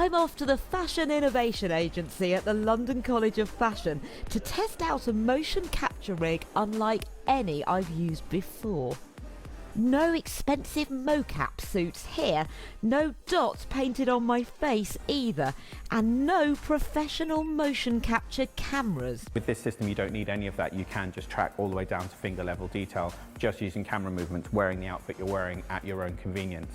I'm off to the Fashion Innovation Agency at the London College of Fashion to test out a motion capture rig unlike any I've used before. No expensive mocap suits here, no dots painted on my face either, and no professional motion capture cameras. With this system you don't need any of that. You can just track all the way down to finger level detail, just using camera movements, wearing the outfit you're wearing at your own convenience.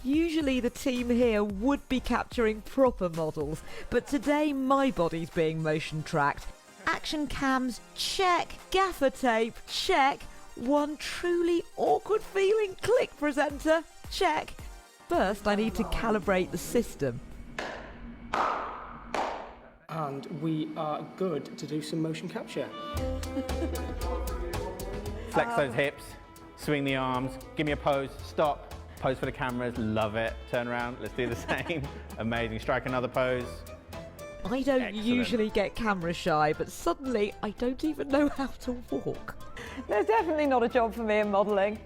Usually the team here would be capturing proper models, but today my body's being motion tracked. Action cams, check. Gaffer tape, check. One truly awkward feeling click presenter, check. First I need to calibrate the system. And we are good to do some motion capture. Flex those hips, swing the arms, give me a pose, stop, pose for the cameras, love it. Turn around, let's do the same. Amazing, strike another pose. I don't Excellent. usually get camera shy, but suddenly I don't even know how to walk. There's definitely not a job for me in modelling.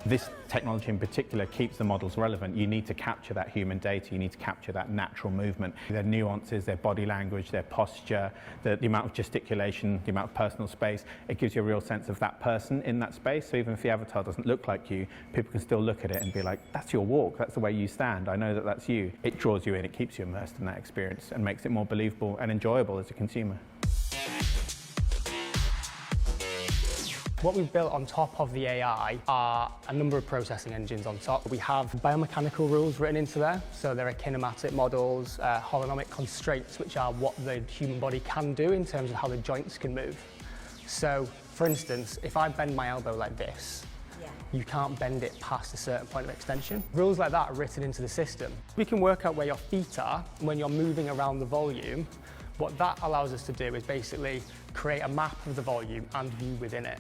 This technology in particular keeps the models relevant. You need to capture that human data, you need to capture that natural movement, their nuances, their body language, their posture, the amount of gesticulation, the amount of personal space. It gives you a real sense of that person in that space. So even if the avatar doesn't look like you, people can still look at it and be like, that's your walk, that's the way you stand, I know that that's you. It draws you in, it keeps you immersed in that experience and makes it more believable and enjoyable as a consumer. What we've built on top of the AI are a number of processing engines on top. We have biomechanical rules written into there, so there are kinematic models, holonomic constraints, which are what the human body can do in terms of how the joints can move. So, for instance, if I bend my elbow like this, you can't bend it past a certain point of extension. Rules like that are written into the system. We can work out where your feet are when you're moving around the volume. What that allows us to do is basically create a map of the volume and view within it.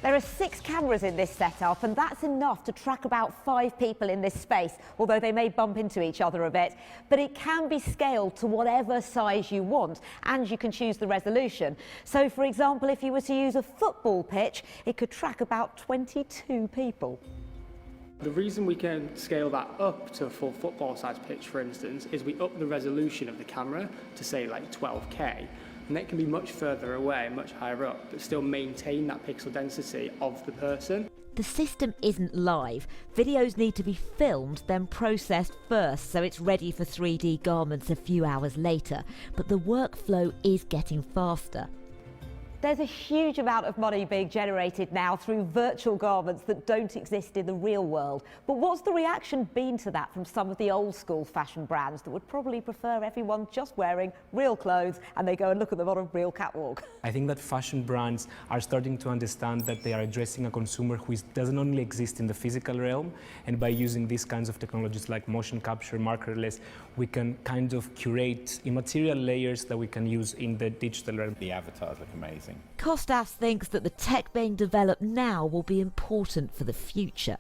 There are 6 cameras in this setup, and that's enough to track about 5 people in this space, although they may bump into each other a bit. But it can be scaled to whatever size you want, and you can choose the resolution. So, for example, if you were to use a football pitch, it could track about 22 people. The reason we can scale that up to a full football-sized pitch, for instance, is we up the resolution of the camera to, say, like 12K. And it can be much further away, much higher up, but still maintain that pixel density of the person. The system isn't live. Videos need to be filmed, then processed first, so it's ready for 3D garments a few hours later. But the workflow is getting faster. There's a huge amount of money being generated now through virtual garments that don't exist in the real world. But what's the reaction been to that from some of the old school fashion brands that would probably prefer everyone just wearing real clothes and they go and look at them on a real catwalk? I think that fashion brands are starting to understand that they are addressing a consumer who doesn't only exist in the physical realm, and by using these kinds of technologies like motion capture, markerless, we can kind of curate immaterial layers that we can use in the digital realm. The avatars look amazing. Kostas thinks that the tech being developed now will be important for the future.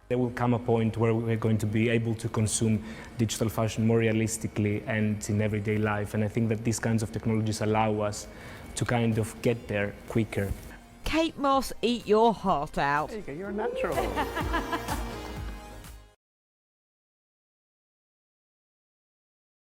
There will come a point where we're going to be able to consume digital fashion more realistically and in everyday life, and I think that these kinds of technologies allow us to kind of get there quicker. Kate Moss, eat your heart out. There you go, you're a natural.